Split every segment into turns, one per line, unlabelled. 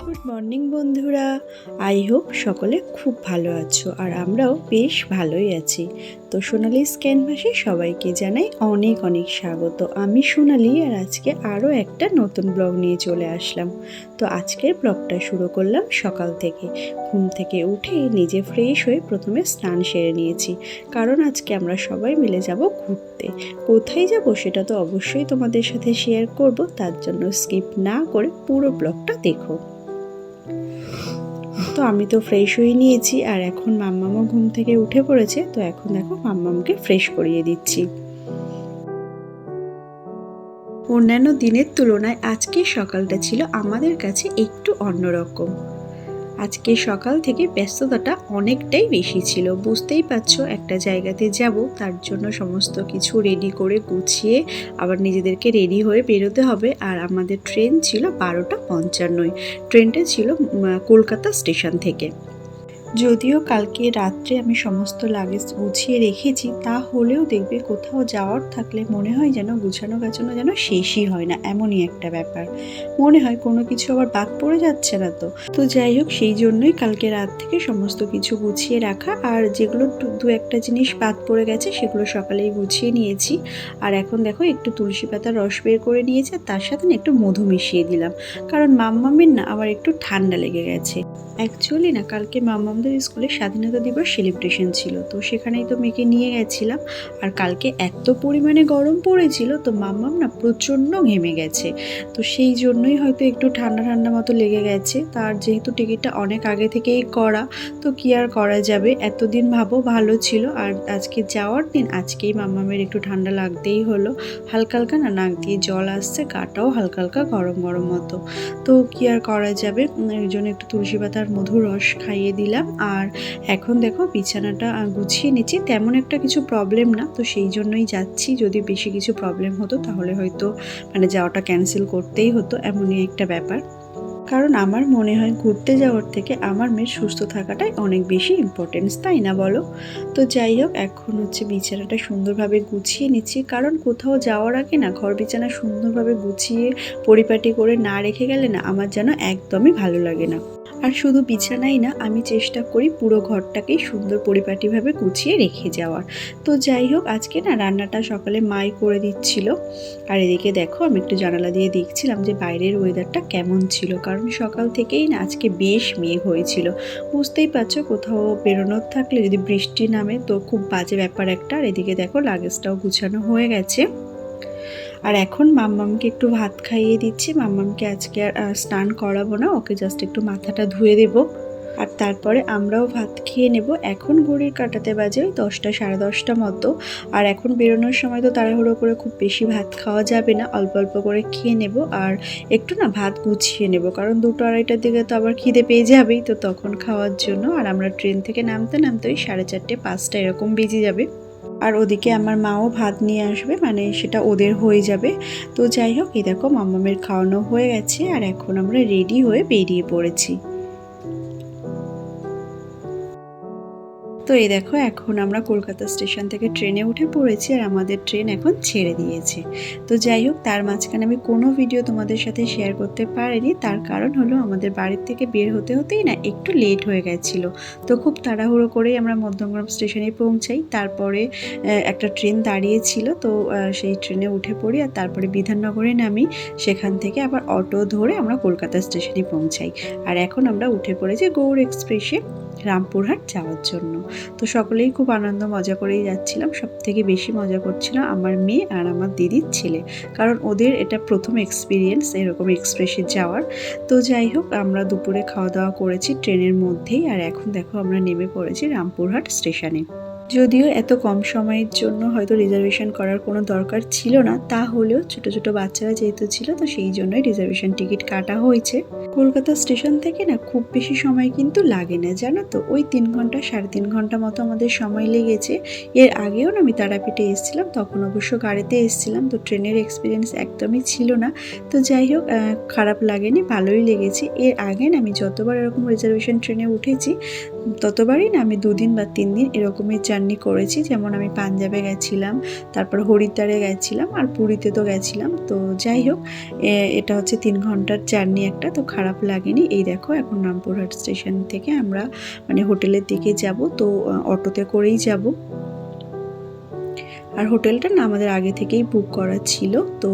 Good morning বন্ধুরা, I hope সকলে খুব ভালো আছো আর আমরাও বেশ ভালোই আছি। তো সোনালিস ক্যানভাসে সবাইকে জানাই অনেক অনেক স্বাগত। আমি সোনালি আর আজকে আরও একটা নতুন ব্লগ নিয়ে চলে আসলাম। তো আজকের ব্লগটা শুরু করলাম সকাল থেকে। ঘুম থেকে উঠে নিজে ফ্রেশ হয়ে প্রথমে স্নান সেরে নিয়েছি, কারণ আজকে আমরা সবাই মিলে যাব ঘুরতে। কোথায় যাব সেটা তো অবশ্যই তোমাদের সাথে শেয়ার করব, তার জন্য স্কিপ না করে পুরো ব্লগটা দেখো। তো আমি তো ফ্রেশ হয়ে নিয়েছি আর এখন মাম্মামও ঘুম থেকে উঠে পড়েছে। তো এখন দেখো মাম্মামকে ফ্রেশ করিয়ে দিচ্ছি। অন্যান্য দিনের তুলনায় আজকের সকালটা ছিল আমাদের কাছে একটু অন্যরকম। আজকে সকাল থেকে ব্যস্ততাটা অনেকটাই বেশি ছিল। বুঝতেই পারছো, একটা জায়গাতে যাব, তার জন্য সমস্ত কিছু রেডি করে গুছিয়ে আবার নিজেদেরকে রেডি হয়ে বেরোতে হবে। আর আমাদের ট্রেন ছিল 12:55। ট্রেনটা ছিল কলকাতা স্টেশন থেকে। যদিও কালকে রাত্রে আমি সমস্ত লাগেজ গুছিয়ে রেখেছি, তা হলেও দেখবে কোথাও যাওয়ার থাকলে মনে হয় যেন গুছানো গাছানো যেন শেষই হয় না, এমনই একটা ব্যাপার। মনে হয় কোনো কিছু আবার বাদ পড়ে যাচ্ছে না। তো যাই হোক, সেই জন্যই কালকে রাত থেকে সমস্ত কিছু গুছিয়ে রাখা, আর যেগুলো দু একটা জিনিস বাদ পড়ে গেছে সেগুলো সকালেই গুছিয়ে নিয়েছি। আর এখন দেখো একটু তুলসী পাতার রস বের করে নিয়েছি, আর তার সাথে একটু মধু মিশিয়ে দিলাম, কারণ মাম্মামের না আবার একটু ঠান্ডা লেগে গেছে। অ্যাকচুয়ালি না, কালকে মাম্মামদের স্কুলে স্বাধীনতা দিবস সেলিব্রেশন ছিল, তো সেখানেই তো মেয়েকে নিয়ে গেছিলাম। আর কালকে এত পরিমাণে গরম পড়েছিল, তো মাম্মাম না প্রচণ্ড ঘেমে গেছে। তো সেই জন্যই হয়তো একটু ঠান্ডা ঠান্ডা মতো লেগে গেছে। তার যেহেতু টিকিটটা অনেক আগে থেকেই করা, তো কি আর করা যাবে। এতদিন ভাবো ভালো ছিল, আর আজকে যাওয়ার দিন আজকেই মাম্মামের একটু ঠান্ডা লাগতেই হলো। হালকা হালকা না নাক দিয়ে জল আসছে, গাটাও হালকা হালকা গরম গরম মতো। তো কি আর করা যাবে, ওই জন্য একটু তুলসী পাতার মধুর রস খাইয়ে দিলাম। আর এখন দেখো বিছানাটা গুছিয়ে নিচ্ছি। তেমন একটা কিছু প্রবলেম না, তো সেই জন্যই যাচ্ছি। যদি বেশি কিছু প্রবলেম হতো তাহলে হয়তো যাওয়াটা ক্যান্সেল করতেই হতো, এমনই একটা ব্যাপার। কারণ আমার মনে হয় ঘুরতে যাওয়ার থেকে আমার মেয়ের সুস্থ থাকাটাই অনেক বেশি ইম্পর্টেন্স, তাই না বলো? তো যাই হোক, এখন বিছানাটা সুন্দরভাবে গুছিয়ে নিচ্ছি, কারণ কোথাও যাওয়ার আগে না ঘর বিছানা সুন্দরভাবে গুছিয়ে পরিপাটি করে না রেখে গেলে না আমার যেন একদমই ভালো লাগে না। আর শুধু বিছানাই না, আমি চেষ্টা করি পুরো ঘরটাকেই সুন্দর পরিপাটিভাবে গুছিয়ে রেখে যাওয়ার। তো যাই হোক, আজকে না রান্নাটা সকালে মাই করে দিচ্ছিল। আর এদিকে দেখো আমি একটু জানালা দিয়ে দেখছিলাম যে বাইরের ওয়েদারটা কেমন ছিল, কারণ সকাল থেকেই না আজকে বেশ মেঘ হয়েছিল। বুঝতেই পারছো, কোথাও বেরোনোর থাকলে যদি বৃষ্টি নামে তো খুব বাজে ব্যাপার একটা। আর এদিকে দেখো লাগেজটাও গুছানো হয়ে গেছে। আর এখন মাম্মামকে একটু ভাত খাইয়ে দিচ্ছি। মাম্মামকে আজকে আর স্নান করাবো না, ওকে জাস্ট একটু মাথাটা ধুয়ে দেবো, আর তারপরে আমরাও ভাত খেয়ে নেব। এখন ঘড়ির কাঁটাতে বাজে 10টা 10:30 মতো। আর এখন বেরোনোর সময় তো তাড়াহুড়ো করে খুব বেশি ভাত খাওয়া যাবে না, অল্প অল্প করে খেয়ে নেব। আর একটু না ভাত গুছিয়ে নেব, কারণ 2টো 2:30টার দিকে তো আবার খিদে পেয়ে যাবেই, তো তখন খাওয়ার জন্য। আর আমরা ট্রেন থেকে নামতে নামতে ওই 4:30 5টা এরকম বেজে যাবে। আর ওদিকে আমার মাও ভাত নিয়ে আসবে, সেটা ওদের হয়ে যাবে। তো যাই হোক, এই দেখো মাম্মামের খাওয়ানো হয়ে গেছে, আর এখন আমরা রেডি হয়ে বেরিয়ে পড়েছি। তো এই দেখো এখন আমরা কলকাতা স্টেশন থেকে ট্রেনে উঠে পড়েছি, আর আমাদের ট্রেন এখন ছেড়ে দিয়েছে। তো যাই হোক, তার মাঝখানে আমি কোনো ভিডিও তোমাদের সাথে শেয়ার করতে পারিনি। তার কারণ হলো আমাদের বাড়ির থেকে বের হতে হতেই না একটু লেট হয়ে গেছিলো। তো খুব তাড়াহুড়ো করেই আমরা মধ্যমগ্রাম স্টেশনে পৌঁছাই। তারপরে একটা ট্রেন দাঁড়িয়েছিল, তো সেই ট্রেনে উঠে পড়ি, আর তারপরে বিধাননগরে নামি। সেখান থেকে আবার অটো ধরে আমরা কলকাতা স্টেশনে পৌঁছাই। আর এখন আমরা উঠে পড়েছি গৌড় এক্সপ্রেসে রামপুরহাট যাওয়ার জন্য। তো সকলেই খুব আনন্দ মজা করেই যাচ্ছিলাম। সবথেকে বেশি মজা করছিল আমার মেয়ে আর আমার দিদির ছেলে, কারণ ওদের এটা প্রথম এক্সপিরিয়েন্স এরকম এক্সপ্রেসে যাওয়ার। তো যাই হোক, আমরা দুপুরে খাওয়া দাওয়া করেছি ট্রেনের মধ্যেই, আর এখন দেখো আমরা নেমে পড়েছি রামপুরহাট স্টেশনে। যদিও এত কম সময়ের জন্য হয়তো রিজার্ভেশন করার কোনো দরকার ছিল না, তা হলেও ছোট ছোট বাচ্চারা যেহেতু ছিল, তো সেই জন্যই রিজার্ভেশন টিকিট কাটা হয়েছে। কলকাতা স্টেশন থেকে না খুব বেশি সময় কিন্তু লাগে না, জানো তো। ওই 3 ঘন্টা 3.5 ঘন্টা মতো আমাদের সময় লেগেছে। এর আগেও না আমি তারাপীঠে এসেছিলাম, তখন অবশ্য গাড়িতে এসেছিলাম, তো ট্রেনের এক্সপিরিয়েন্স একদমই ছিল না। তো যাই হোক, খারাপ লাগেনি, ভালোই লেগেছে। এর আগে না আমি যতবার এরকম রিজার্ভেশন ট্রেনে উঠেছি, ততবারই না আমি 2 দিন বা 3 দিন এরকমই জার্নি করেছি। যেমন আমি পাঞ্জাবে গেছিলাম, তারপর হরিদ্বারে গেছিলাম আর পুরীতে তো গেছিলাম। তো যাই হোক, এটা হচ্ছে 3 ঘন্টার জার্নি একটা, তো খারাপ লাগেনি। এই দেখো এখন রামপুরহাট স্টেশন থেকে আমরা মানে হোটেলের দিকে যাব, তো অটোতে করেই যাব। আর হোটেলটা না আমাদের আগে থেকেই বুক করা ছিল। তো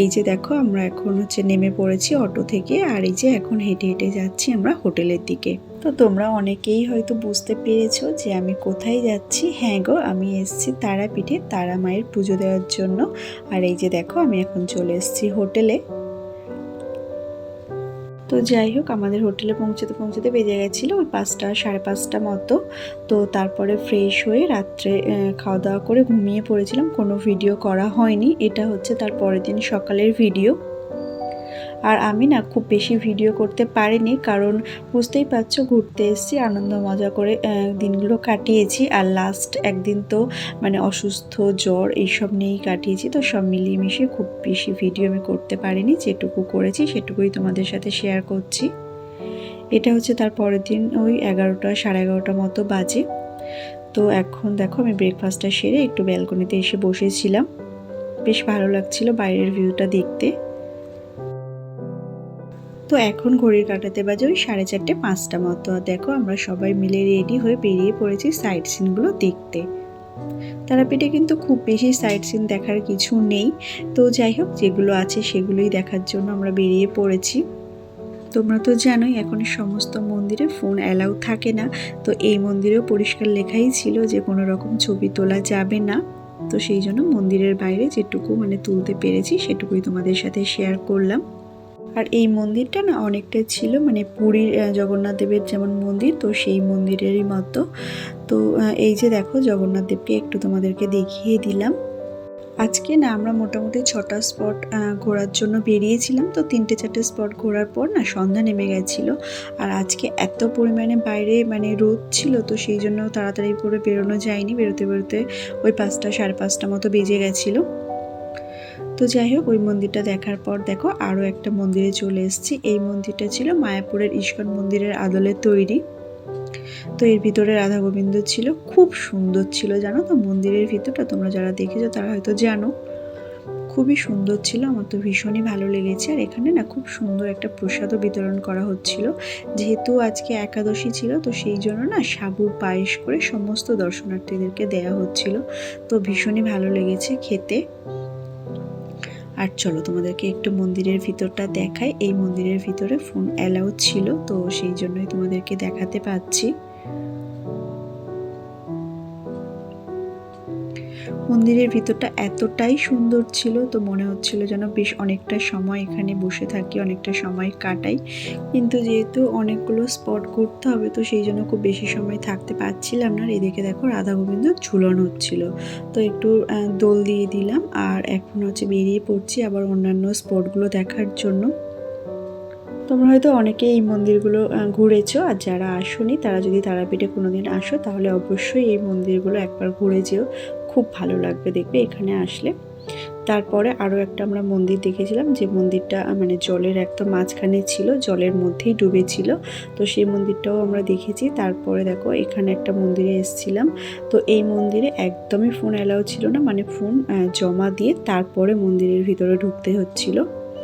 এই যে দেখো আমরা এখন হচ্ছে নেমে পড়েছি অটো থেকে, আর এই যে এখন হেঁটে হেঁটে যাচ্ছি আমরা হোটেলের দিকে। তো তোমরা অনেকেই হয়তো বুঝতে পেরেছো যে আমি কোথায় যাচ্ছি। হ্যাঁ গো, আমি এসেছি তারাপীঠে তারা মায়ের পুজো দেওয়ার জন্য। আর এই যে দেখো আমি এখন চলে এসেছি হোটেলে। তো যাই হোক, আমাদের হোটেলে পৌঁছাতে পৌঁছাতে বেজে গেছিলো ওই 5টা 5:30 মতো। তো তারপরে ফ্রেশ হয়ে রাত্রে খাওয়া দাওয়া করে ঘুমিয়ে পড়েছিলাম, কোনো ভিডিও করা হয়নি। এটা হচ্ছে তার পরের দিন সকালের ভিডিও। আর আমি না খুব বেশি ভিডিও করতে পারিনি, কারণ বুঝতেই পারছো ঘুরতে এসেছি, আনন্দ মজা করে দিনগুলো কাটিয়েছি। আর লাস্ট একদিন তো মানে অসুস্থ জ্বর এইসব নিয়েই কাটিয়েছি। তো সব মিলিয়ে মিশিয়ে খুব বেশি ভিডিও আমি করতে পারিনি, যেটুকু করেছি সেটুকুই তোমাদের সাথে শেয়ার করছি। এটা হচ্ছে তার পরের দিন ওই 11টা 11:30 মতো বাজে। তো এখন দেখো আমি ব্রেকফাস্টটা সেরে একটু ব্যালকনিতে এসে বসেছিলাম। বেশ ভালো লাগছিল বাইরের ভিউটা দেখতে। তো এখন ঘড়ির কাঁটাতে বাজে ওই 4:30 5টা মতো। আর দেখো আমরা সবাই মিলে রেডি হয়ে বেরিয়ে পড়েছি সাইট সিনগুলো দেখতে। তারাপীঠে কিন্তু খুব বেশি সাইট সিন দেখার কিছু নেই, তো যাই হোক যেগুলো আছে সেগুলোই দেখার জন্য আমরা বেরিয়ে পড়েছি। তোমরা তো জানোই এখন সমস্ত মন্দিরে ফোন অ্যালাউ থাকে না, তো এই মন্দিরেও পরিষ্কার লেখাই ছিল যে কোনো রকম ছবি তোলা যাবে না। তো সেই জন্য মন্দিরের বাইরে যেটুকু মানে তুলতে পেরেছি সেটুকুই তোমাদের সাথে শেয়ার করলাম। আর এই মন্দিরটা না অনেকটা ছিল মানে পুরীর জগন্নাথ দেবের যেমন মন্দির, তো সেই মন্দিরেরই মতো। তো এই যে দেখো জগন্নাথ দেবকে একটু তোমাদেরকে দেখিয়ে দিলাম। আজকে না আমরা মোটামুটি 6টা স্পট ঘোরার জন্য বেরিয়েছিলাম। তো 3টে 4টে স্পট ঘোরার পর না সন্ধ্যা নেমে গেছিল। আর আজকে এত পরিমাণে বাইরে মানে রোদ ছিল, তো সেই জন্য তাড়াতাড়ি করে বেরোনো যায়নি। বেরোতে বেরোতে ওই 5টা 5:30 মতো বেজে গেছিলো। তো যাই হোক, ওই মন্দিরটা দেখার পর দেখো আরও একটা মন্দিরে চলে এসেছি। এই মন্দিরটা ছিল মায়াপুরের ইস্কন মন্দিরের আদলে তৈরি। তো এর ভিতরে রাধা গোবিন্দ ছিল, খুব সুন্দর ছিল জানো তো। মন্দিরের ভিতরটা তোমরা যারা দেখেছো তারা হয়তো জানো, খুবই সুন্দর ছিল। আমার তো ভীষণই ভালো লেগেছে। আর এখানে না খুব সুন্দর একটা প্রসাদও বিতরণ করা হচ্ছিল। যেহেতু আজকে একাদশী ছিল, তো সেই জন্য না সাবুর পায়েস করে সমস্ত দর্শনার্থীদেরকে দেয়া হচ্ছিল। তো ভীষণই ভালো লেগেছে খেতে। আর চলো তোমাদেরকে একটু মন্দিরের ভিতরটা দেখাই। এই মন্দিরের ভিতরে ফোন অ্যালাউ ছিল, তো সেই জন্যই তোমাদেরকে দেখাতে পাচ্ছি। মন্দিরের ভিতরটা এতটাই সুন্দর ছিল, তো মনে হচ্ছিল যেন বেশ অনেকটা সময় এখানে বসে থাকি, অনেকটা সময় কাটাই। কিন্তু যেহেতু অনেকগুলো স্পট ঘুরতে হবে, তো সেই জন্য খুব বেশি সময় থাকতে পারছিলাম না। এদিকে দেখো রাধা গোবিন্দ ঝুলন হচ্ছিল, তো একটু দোল দিয়ে দিলাম। আর এখন হচ্ছে বেরিয়ে পড়ছি আবার অন্যান্য স্পটগুলো দেখার জন্য। তোমরা হয়তো অনেকে এই মন্দিরগুলো ঘুরেছো, আর যারা আসোনি তারা যদি তারাপীঠে কোনোদিন আসো তাহলে অবশ্যই এই মন্দিরগুলো একবার ঘুরে যেও, খুব ভালো লাগবে দেখবে এখানে আসলে। তারপরে আরও একটা আমরা মন্দির দেখেছিলাম, যে মন্দিরটা মানে জলের একদম মাঝখানে ছিল, জলের মধ্যেই ডুবেছিল। তো সেই মন্দিরটাও আমরা দেখেছি। তারপরে দেখো এখানে একটা মন্দিরে এসেছিলাম। তো এই মন্দিরে একদমই ফোন অ্যালাউ ছিল না, মানে ফোন জমা দিয়ে তারপরে মন্দিরের ভিতরে ঢুকতে হচ্ছিল।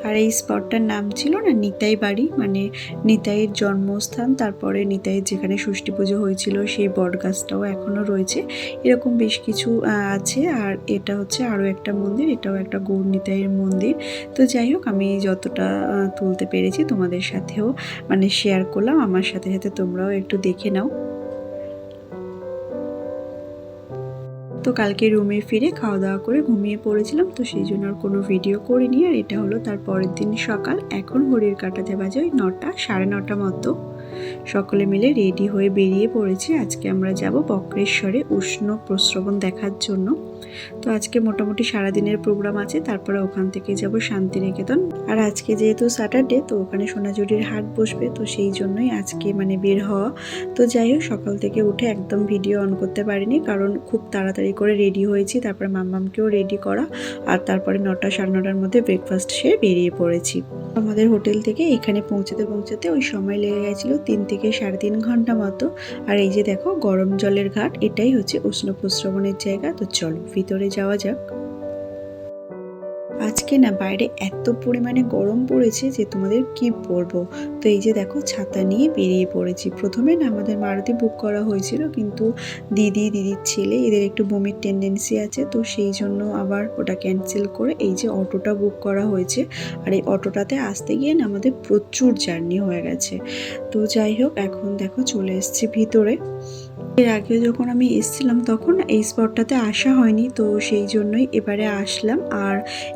আর এই স্পটটার নাম ছিল না নিতাই বাড়ি, মানে নিতাইয়ের জন্মস্থান। তারপরে নিতাইয়ের যেখানে ষষ্ঠী পুজো হয়েছিল সেই বট গাছটাও এখনও রয়েছে। এরকম বেশ কিছু আছে। আর এটা হচ্ছে আরও একটা মন্দির, এটাও একটা গৌর নিতাইয়ের মন্দির। তো যাই হোক, আমি যতটা তুলতে পেরেছি তোমাদের সাথেও মানে শেয়ার করলাম। আমার সাথে সাথে তোমরাও একটু দেখে নাও। তো কালকে রুমে ফিরে খাওয়া দাওয়া করে ঘুমিয়ে পড়েছিলাম, তো সেই জন্য আর কোনো ভিডিও করিনি। আর এটা হলো তার পরের দিন সকাল। এখন ঘড়ির কাঁটাতে বাজে ওই 9টা 9:30 মতো। সকলে মিলে রেডি হয়ে বেরিয়ে পড়েছি। আজকে আমরা যাব বক্রেশ্বরে উষ্ণ প্রস্রবণ দেখার জন্য। তো আজকে মোটামুটি সারাদিনের প্রোগ্রাম আছে, তারপরে ওখান থেকে যাব শান্তিনিকেতন। আর আজকে যেহেতু স্যাটারডে, তো ওখানে সোনাঝুরির হাট বসবে, তো সেই জন্যই আজকে মানে বের হওয়া। তো যাই হোক, সকাল থেকে উঠে একদম ভিডিও অন করতে পারিনি, কারণ খুব তাড়াতাড়ি করে রেডি হয়েছি। তারপরে মাম্মামকেও রেডি করা, আর তারপরে 9টা 9:30-র মধ্যে ব্রেকফাস্ট সেরে বেরিয়ে পড়েছি। আমাদের হোটেল থেকে এখানে পৌঁছাতে পৌঁছাতে ওই সময় লেগে গেছিলো 3 থেকে 3.5 ঘন্টা মতো। আর এই যে দেখো গরম জলের ঘাট, এটাই হচ্ছে উষ্ণ প্রস্রবণের জায়গা। তো চলো ভিতরে যাওয়া যাক। আজকে না বাইরে এত পরিমাণে গরম পড়েছে যে তোমাদের কি বলবো। তো এই যে দেখো ছাতা নিয়ে বেরিয়ে পড়েছি। প্রথমে না আমাদের মারুতি বুক করা হয়েছিল, কিন্তু দিদির ছেলে এদের একটু বমির টেন্ডেন্সি আছে, তো সেই জন্য আবার ওটা ক্যান্সেল করে এই যে অটোটা বুক করা হয়েছে। আর এই অটোটাতে আসতে গিয়ে না আমাদের প্রচুর জার্নি হয়ে গেছে। তো যাই হোক, এখন দেখো চলে এসেছি ভিতরে। এর আগে যখন আমি এসেছিলাম তখন এই স্পটটাতে আসা হয়নি, তো সেই জন্যই এবারে আসলাম। আর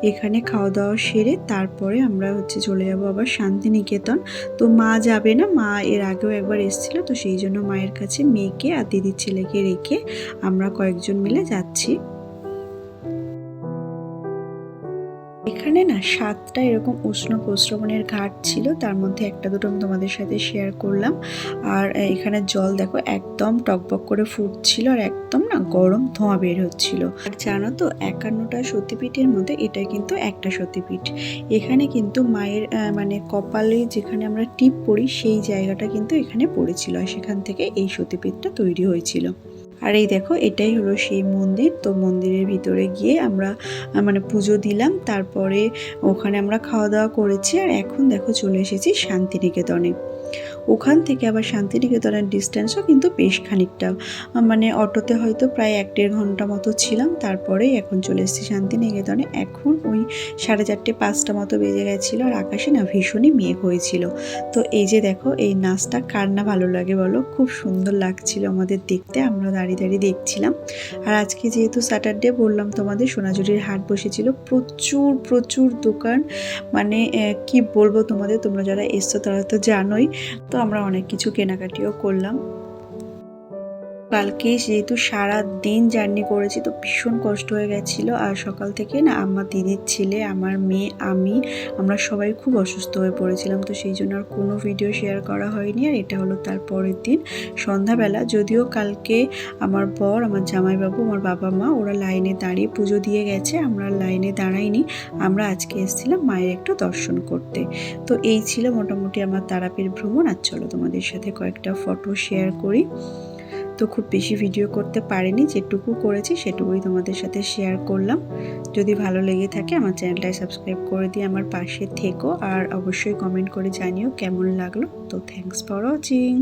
এখানে খাওয়া দাওয়া সেরে তারপরে আমরা চলে যাব আবার শান্তিনিকেতন। তো মা যাবে না, মা এর আগেও একবার এসেছিল, তো সেই জন্য মায়ের কাছে মেয়েকে আর দিদির ছেলেকে রেখে আমরা কয়েকজন মিলে যাচ্ছি। এখানে না 7টা এরকম উষ্ণ প্রস্রবণের ঘাট ছিল, তার মধ্যে একটা দুটো আমি তোমাদের সাথে শেয়ার করলাম। আর এখানে জল দেখো একদম টকবক করে ফুটছিল, আর একদম না গরম ধোঁয়া বের হচ্ছিল। আর জানো তো 51টা সতীপীঠের মধ্যে এটা কিন্তু একটা সতীপীঠ। এখানে কিন্তু মায়ের মানে কপালে যেখানে আমরা টিপ পড়ি সেই জায়গাটা কিন্তু এখানে পড়েছিল, আর সেখান থেকে এই সতীপীঠটা তৈরি হয়েছিল। আর এই দেখো এটাই হলো সেই মন্দির। তো মন্দিরের ভিতরে গিয়ে আমরা মানে পুজো দিলাম, তারপরে ওখানে আমরা খাওয়া দাওয়া করেছি। আর এখন দেখো চলে এসেছি শান্তিনিকেতনে। ওখান থেকে আবার শান্তিনিকেতনের ডিস্টেন্সও কিন্তু বেশ খানিকটা, মানে অটোতে হয়তো প্রায় 1-1.5 ঘন্টা মতো ছিলাম। তারপরে এখন চলে এসেছি শান্তিনিকেতনে। এখন ওই 4:30-5টা মতো বেজে গেছিলো, আর আকাশে না ভীষণই মেঘ হয়েছিল। তো এই যে দেখো এই নাচটা কার না ভালো লাগে বলো, খুব সুন্দর লাগছিল আমাদের দেখতে, আমরা দাঁড়িয়ে দাঁড়িয়ে দেখছিলাম। আর আজকে যেহেতু স্যাটারডে বললাম তোমাদের, সোনাঝুরির হাট বসেছিল, প্রচুর প্রচুর দোকান, মানে কি বলবো তোমাদের, তোমরা যারা এসছো তারা তো জানোই। তো আমরা অনেক কিছু কেনাকাটিও করলাম। কালকে যেহেতু সারা দিন জার্নি করেছি, তো ভীষণ কষ্ট হয়ে গেছিলো। আর সকাল থেকে না আমার দিদির ছেলে, আমার মেয়ে, আমরা সবাই খুব অসুস্থ হয়ে পড়েছিলাম, তো সেই জন্য আর কোনো ভিডিও শেয়ার করা হয়নি। আর এটা হলো তার পরের দিন সন্ধ্যাবেলা। যদিও কালকে আমার বর, আমার জামাইবাবু, আমার বাবা মা ওরা লাইনে দাঁড়িয়ে পুজো দিয়ে গেছে, আমরা লাইনে দাঁড়াইনি। আমরা আজকে এসেছিলাম মায়ের একটু দর্শন করতে। তো এই ছিল মোটামুটি আমার তারাপীঠ ভ্রমণ। আর চলো তোমাদের সাথে কয়েকটা ফটো শেয়ার করি। তো খুব বেশি ভিডিও করতে পারিনি, যেটুকু করেছি সেটুকুই তোমাদের সাথে শেয়ার করলাম। যদি ভালো লেগে থাকে আমার চ্যানেলটায় সাবস্ক্রাইব করে দিয়ে আমার পাশে থেকো, আর অবশ্যই কমেন্ট করে জানিও কেমন লাগলো। তো থ্যাঙ্কস ফর ওয়াচিং।